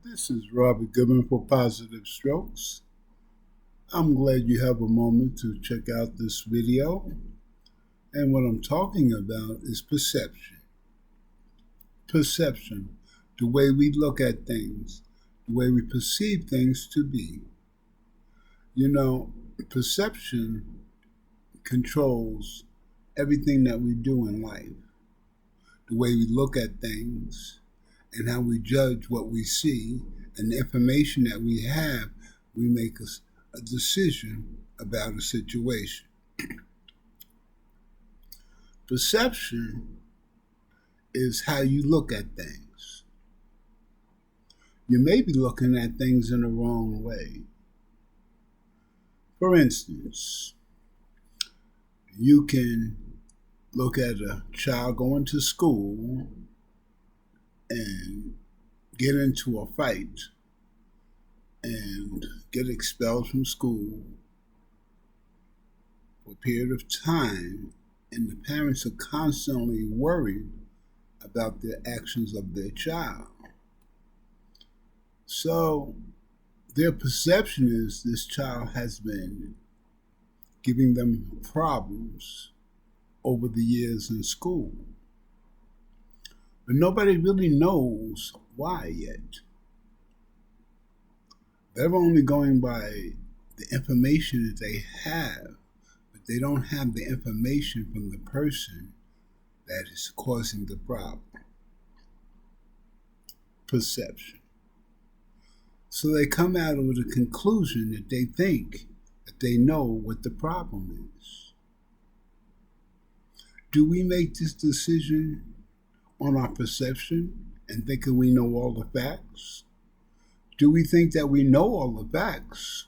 This is Robert Goodman for Positive Strokes. I'm glad you have a moment to check out this video. And what I'm talking about is perception. Perception, the way we look at things, the way we perceive things to be. You know, perception controls everything that we do in life. The way we look at things and how we judge what we see and the information that we have, we make a decision about a situation. Perception is how you look at things. You may be looking at things in the wrong way. For instance, you can look at a child going to school and get into a fight and get expelled from school for a period of time, and the parents are constantly worried about the actions of their child. So their perception is this child has been giving them problems over the years in school. But nobody really knows why yet. They're only going by the information that they have, but they don't have the information from the person that is causing the problem. Perception. So they come out with a conclusion that they think that they know what the problem is. Do we make this decision on our perception and thinking we know all the facts? Do we think that we know all the facts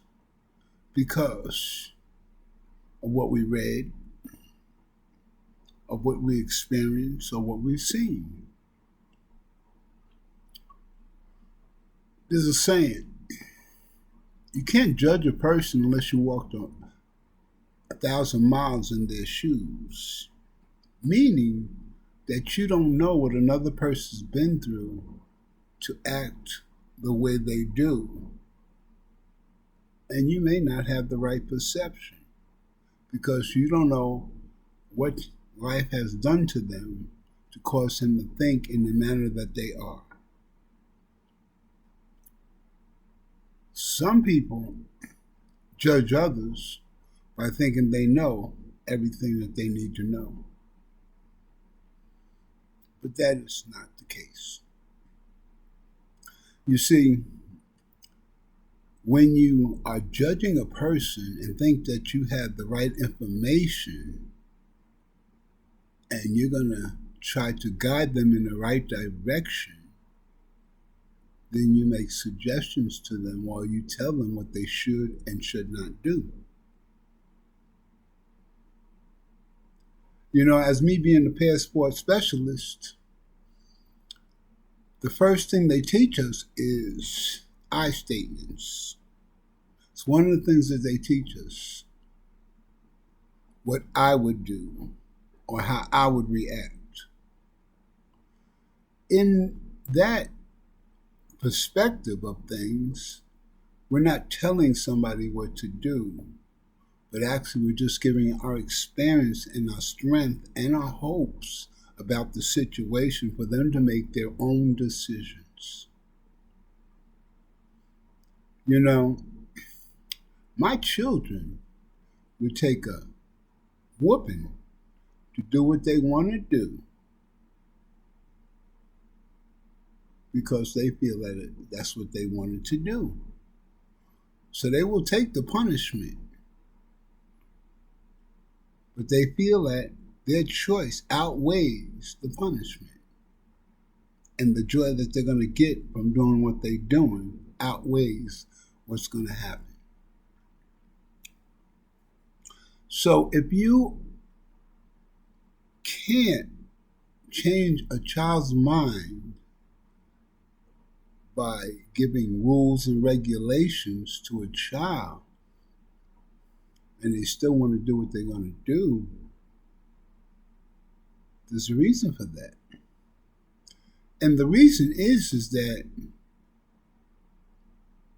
because of what we read, of what we experienced, or what we've seen? There's a saying, you can't judge a person unless you walked 1,000 miles in their shoes, meaning that you don't know what another person's been through to act the way they do. And you may not have the right perception because you don't know what life has done to them to cause them to think in the manner that they are. Some people judge others by thinking they know everything that they need to know. But that is not the case. You see, when you are judging a person and think that you have the right information and you're going to try to guide them in the right direction, then you make suggestions to them while you tell them what they should and should not do. You know, as me being a passport specialist, the first thing they teach us is I statements. It's one of the things that they teach us, what I would do or how I would react. In that perspective of things, we're not telling somebody what to do, but actually we're just giving our experience and our strength and our hopes about the situation for them to make their own decisions. You know, my children would take a whooping to do what they want to do because they feel that that's what they wanted to do. So they will take the punishment, but they feel that their choice outweighs the punishment. And the joy that they're going to get from doing what they're doing outweighs what's going to happen. So if you can't change a child's mind by giving rules and regulations to a child, and they still want to do what they're going to do, there's a reason for that. And the reason is that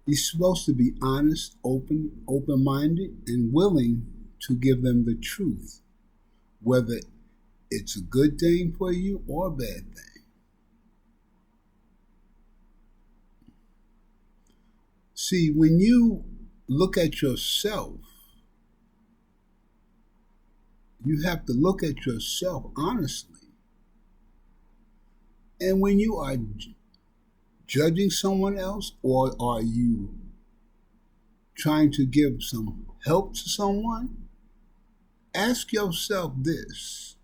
He's supposed to be honest, open-minded, and willing to give them the truth, whether it's a good thing for you or a bad thing. See, when you look at yourself, you have to look at yourself honestly. And when you are judging someone else, or are you trying to give some help to someone, ask yourself this: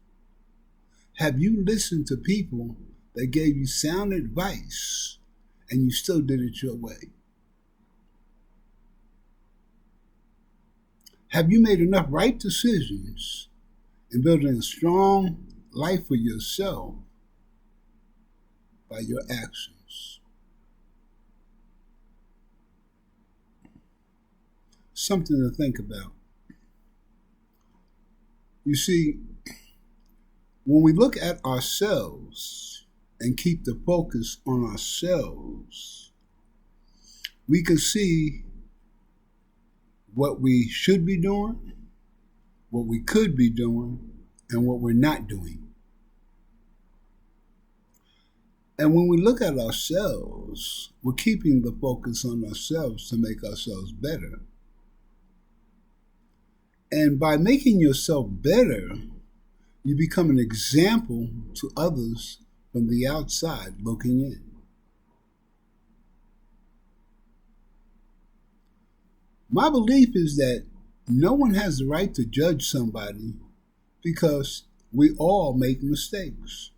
have you listened to people that gave you sound advice and you still did it your way? Have you made enough right decisions in building a strong life for yourself by your actions? Something to think about. You see, when we look at ourselves and keep the focus on ourselves, we can see what we should be doing, what we could be doing, and what we're not doing. And when we look at ourselves, we're keeping the focus on ourselves to make ourselves better. And by making yourself better, you become an example to others from the outside looking in. My belief is that no one has the right to judge somebody because we all make mistakes.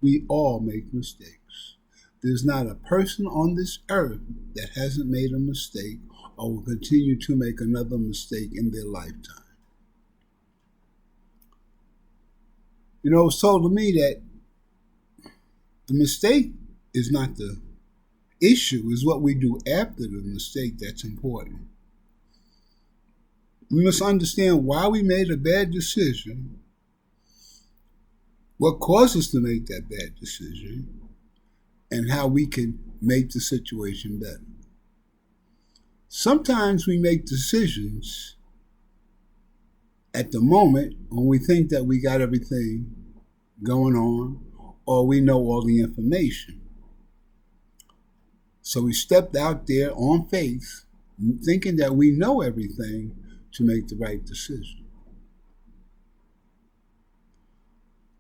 We all make mistakes. There's not a person on this earth that hasn't made a mistake or will continue to make another mistake in their lifetime. You know, it was told to me that the mistake is not the issue, is what we do after the mistake that's important. We must understand why we made a bad decision, what caused us to make that bad decision, and how we can make the situation better. Sometimes we make decisions at the moment when we think that we got everything going on or we know all the information. So we stepped out there on faith, thinking that we know everything to make the right decision.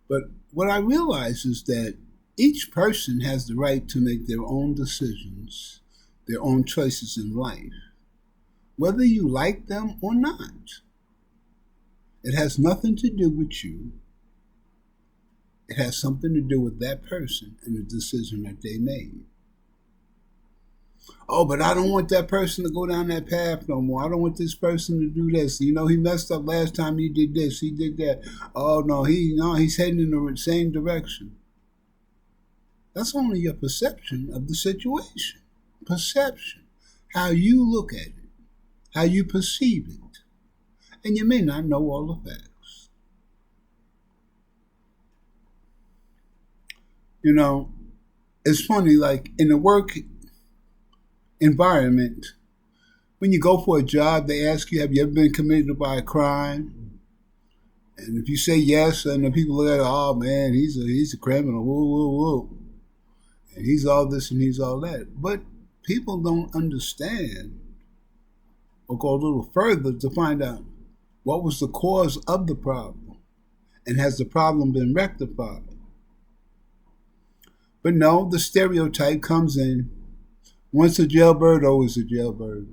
But what I realize is that each person has the right to make their own decisions, their own choices in life, whether you like them or not. It has nothing to do with you. It has something to do with that person and the decision that they made. Oh, but I don't want that person to go down that path no more. I don't want this person to do this. You know, he messed up last time he did this, he did that. Oh, no, he's heading in the same direction. That's only your perception of the situation. Perception. How you look at it. How you perceive it. And you may not know all the facts. You know, it's funny, like in the work environment, when you go for a job, they ask you, have you ever been committed by a crime? And if you say yes, and the people are like, oh man, he's a criminal, woo, woo, woo. And he's all this and he's all that. But people don't understand or go a little further to find out what was the cause of the problem and has the problem been rectified. But no, the stereotype comes in. Once a jailbird, always a jailbird.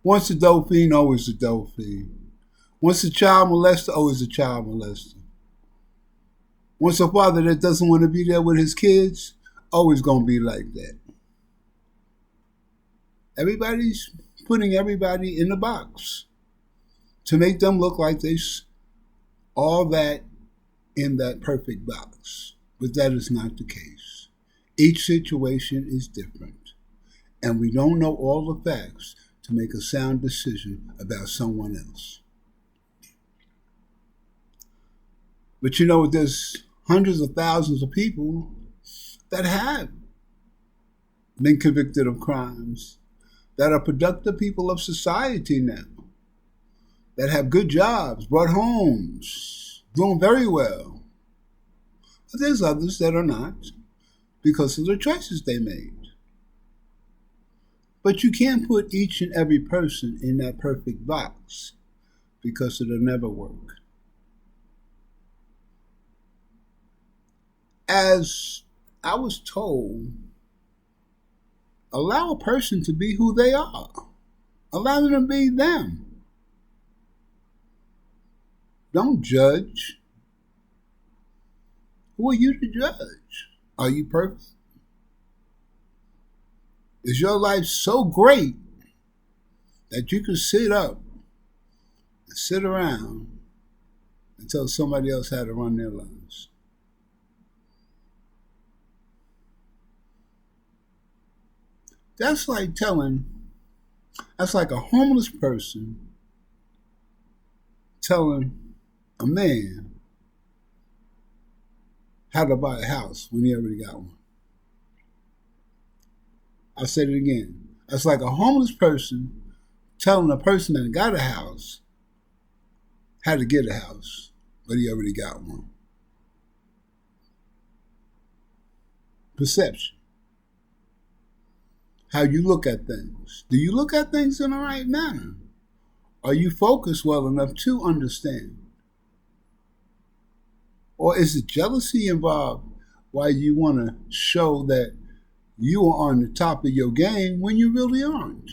Once a dope fiend, always a dope fiend. Once a child molester, always a child molester. Once a father that doesn't want to be there with his kids, always going to be like that. Everybody's putting everybody in a box to make them look like they all that in that perfect box. But that is not the case. Each situation is different, and we don't know all the facts to make a sound decision about someone else. But you know, there's hundreds of thousands of people that have been convicted of crimes, that are productive people of society now, that have good jobs, brought homes, doing very well. But there's others that are not because of the choices they made. But you can't put each and every person in that perfect box because it'll never work. As I was told, allow a person to be who they are. Allow them to be them. Don't judge. Who are you to judge? Are you perfect? Is your life so great that you can sit up and sit around until somebody else had to run their lives? That's like a homeless person telling a man how to buy a house when he already got one. I'll say it again. That's like a homeless person telling a person that got a house how to get a house, but he already got one. Perception. How you look at things. Do you look at things in the right manner? Are you focused well enough to understand? Or is it jealousy involved why you want to show that you are on the top of your game when you really aren't?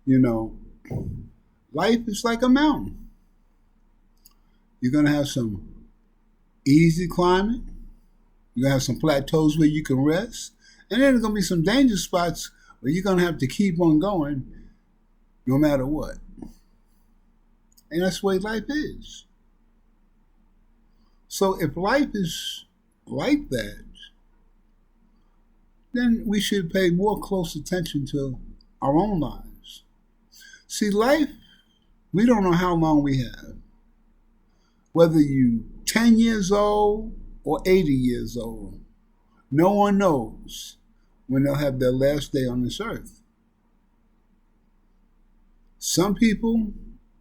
You know, life is like a mountain. You're going to have some easy climbing. You're going to have some plateaus where you can rest. And then there's going to be some danger spots where you're going to have to keep on going no matter what. And that's the way life is. So if life is like that, then we should pay more close attention to our own lives. See, life, we don't know how long we have. Whether you 10 years old or 80 years old, no one knows when they'll have their last day on this earth. Some people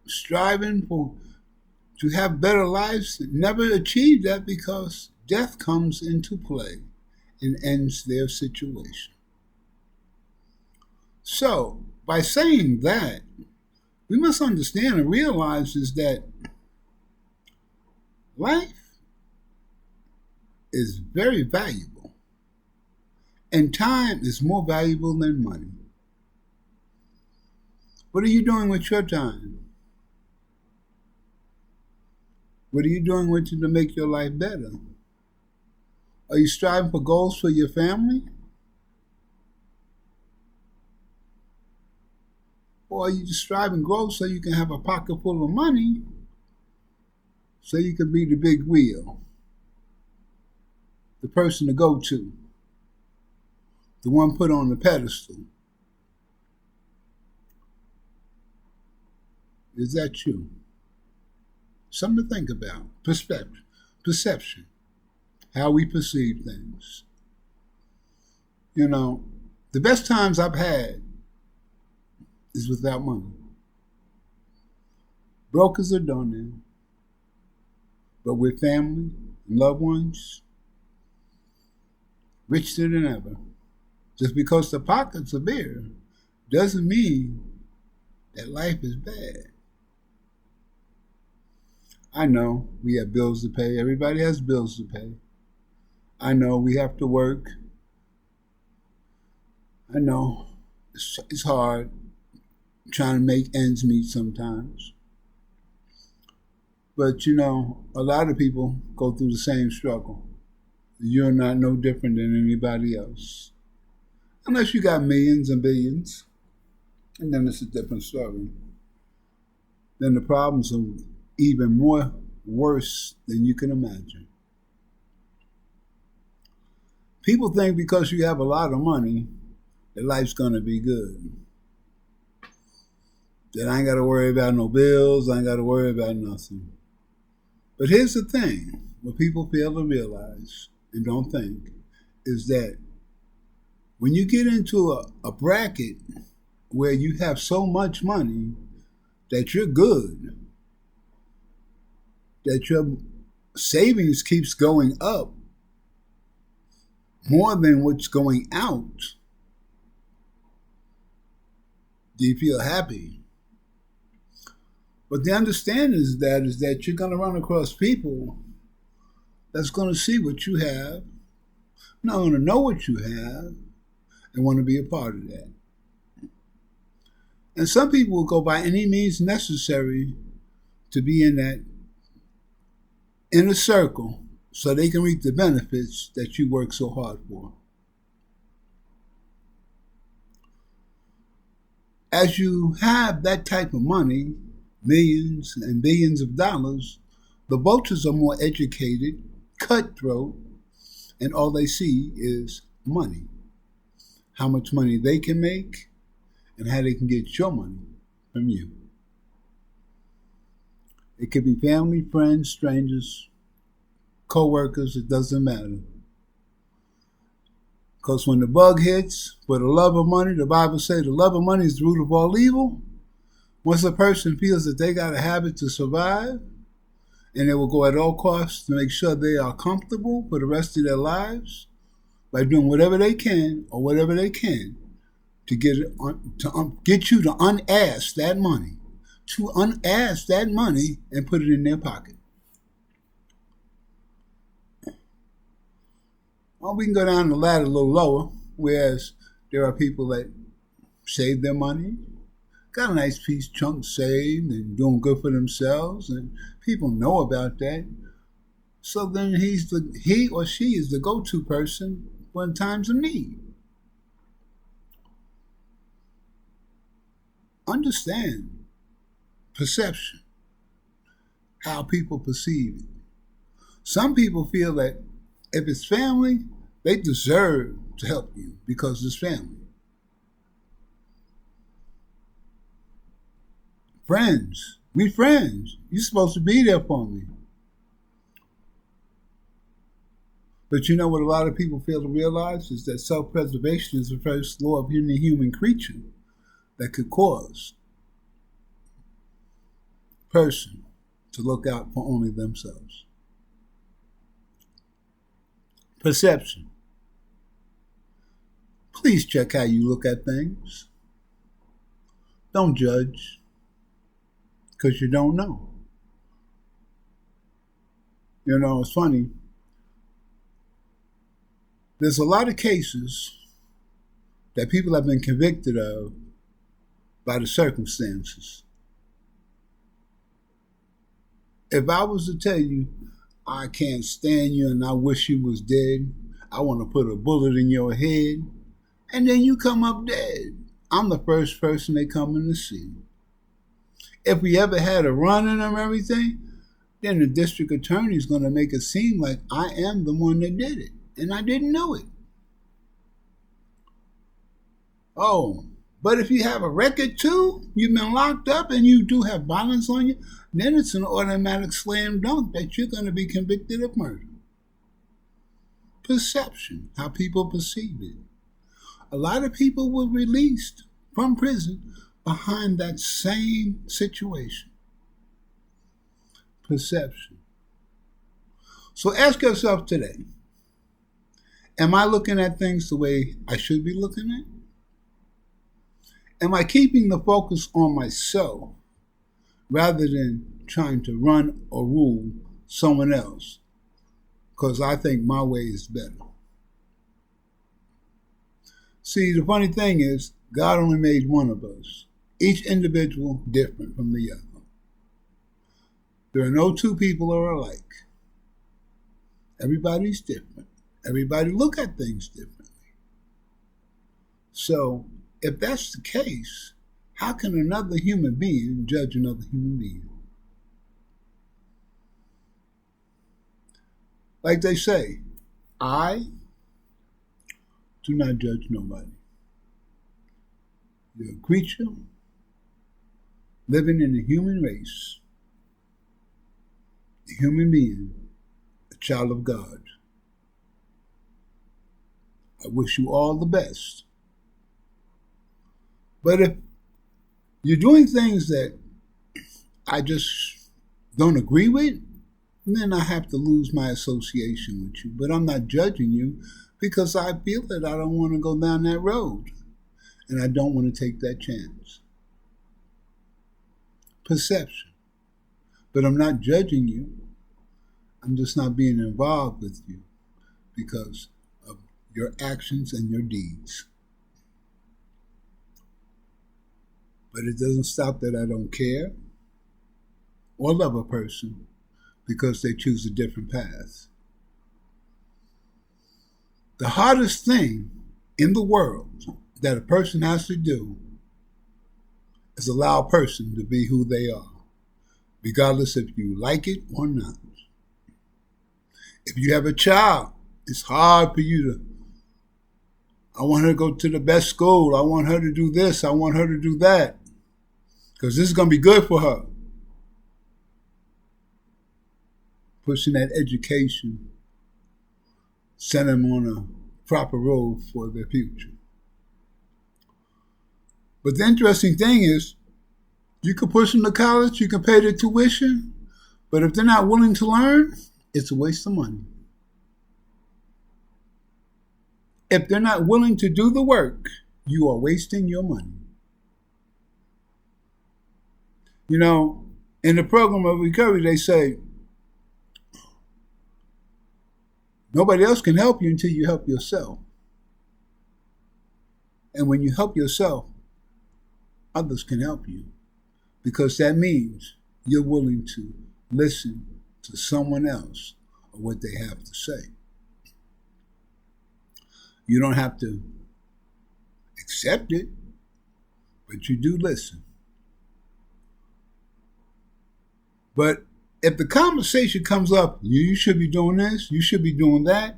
striving to have better lives never achieve that because death comes into play and ends their situation. So, by saying that, we must understand and realize is that life is very valuable, and time is more valuable than money. What are you doing with your time? What are you doing with it to make your life better? Are you striving for goals for your family? Or are you just striving goals so you can have a pocket full of money so you can be the big wheel, the person to go to, the one put on the pedestal? Is that you? Something to think about. Perception. How we perceive things. You know, the best times I've had is without money. Brokers are done now. But with family and loved ones, richer than ever. Just because the pockets are bare doesn't mean that life is bad. I know we have bills to pay. Everybody has bills to pay. I know we have to work. I know it's hard trying to make ends meet sometimes. But you know, a lot of people go through the same struggle. You're not no different than anybody else. Unless you got millions and billions. And then it's a different story. Then the problems are even more worse than you can imagine. People think because you have a lot of money, that life's going to be good. That I ain't got to worry about no bills, I ain't got to worry about nothing. But here's the thing, what people fail to realize and don't think is that when you get into a bracket where you have so much money that you're good, that your savings keeps going up more than what's going out, do you feel happy? But the understanding is that you're going to run across people that's going to see what you have, not going to know what you have, and want to be a part of that. And some people will go by any means necessary to be in that inner circle so they can reap the benefits that you work so hard for. As you have that type of money, millions and billions of dollars, the vultures are more educated, cutthroat, and all they see is money. How much money they can make and how they can get your money from you. It could be family, friends, strangers, co-workers, it doesn't matter. Because when the bug hits for the love of money, the Bible says the love of money is the root of all evil. Once a person feels that they got a habit to survive, and they will go at all costs to make sure they are comfortable for the rest of their lives by doing whatever they can or whatever they can to get you to unask that money, and put it in their pocket. Well, we can go down the ladder a little lower, whereas there are people that save their money, got a nice piece chunk saved and doing good for themselves, and people know about that. So then he or she is the go-to person when times of need. Understand perception, how people perceive it. Some people feel that if it's family, they deserve to help you because it's family. Friends, we friends. You're supposed to be there for me. But you know what a lot of people fail to realize is that self-preservation is the first law of any human creature that could cause a person to look out for only themselves. Perception. Please check how you look at things. Don't judge, because you don't know. You know, it's funny. There's a lot of cases that people have been convicted of by the circumstances. If I was to tell you, I can't stand you and I wish you was dead, I want to put a bullet in your head, and then you come up dead, I'm the first person they come in to see. If we ever had a run in them and everything, then the district attorney is going to make it seem like I am the one that did it, and I didn't know it. Oh, but if you have a record too, you've been locked up and you do have violence on you, then it's an automatic slam dunk that you're going to be convicted of murder. Perception, how people perceive it. A lot of people were released from prison behind that same situation. Perception. So ask yourself today, am I looking at things the way I should be looking at? Am I keeping the focus on myself rather than trying to run or rule someone else? Because I think my way is better. See, the funny thing is, God only made one of us, each individual different from the other. There are no two people are alike. Everybody's different. Everybody look at things differently. So, if that's the case, how can another human being judge another human being? Like they say, I do not judge nobody. You're a creature living in the human race. The human being, a child of God. I wish you all the best. But if you're doing things that I just don't agree with, then I have to lose my association with you. But I'm not judging you because I feel that I don't want to go down that road. And I don't want to take that chance. Perception. But I'm not judging you. I'm just not being involved with you because of your actions and your deeds. But it doesn't stop that I don't care or love a person because they choose a different path. The hardest thing in the world that a person has to do is allow a person to be who they are, regardless if you like it or not. If you have a child, it's hard for you to, I want her to go to the best school, I want her to do this, I want her to do that, because this is going to be good for her. Pushing that education, send them on a proper road for their future. But the interesting thing is, you can push them to college, you can pay their tuition, but if they're not willing to learn, it's a waste of money. If they're not willing to do the work, you are wasting your money. You know, in the program of recovery, they say, nobody else can help you until you help yourself. And when you help yourself, others can help you. Because that means you're willing to listen to someone else or what they have to say. You don't have to accept it, but you do listen. But if the conversation comes up, you should be doing this, you should be doing that,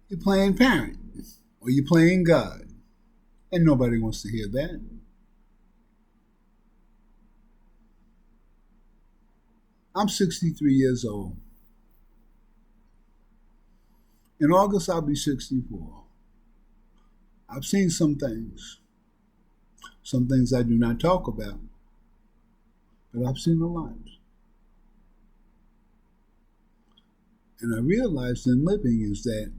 you're playing parent or you're playing God. And nobody wants to hear that. I'm 63 years old. In August, I'll be 64. I've seen some things I do not talk about, but I've seen a lot. And I realized in living is that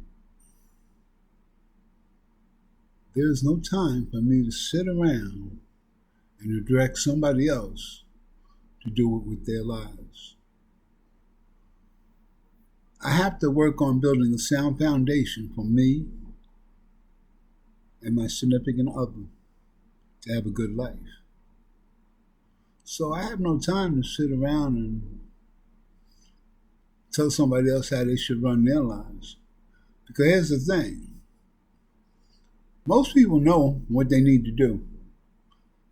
there is no time for me to sit around and direct somebody else to do it with their lives. I have to work on building a sound foundation for me and my significant other to have a good life. So I have no time to sit around and tell somebody else how they should run their lives. Because here's the thing. Most people know what they need to do.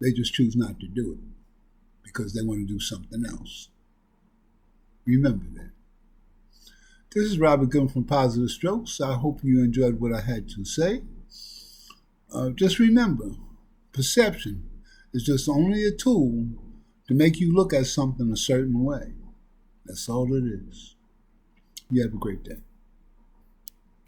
They just choose not to do it because they want to do something else. Remember that. This is Robert Goodman from Positive Strokes. I hope you enjoyed what I had to say. Just remember, perception is just only a tool to make you look at something a certain way. That's all it is. You have a great day.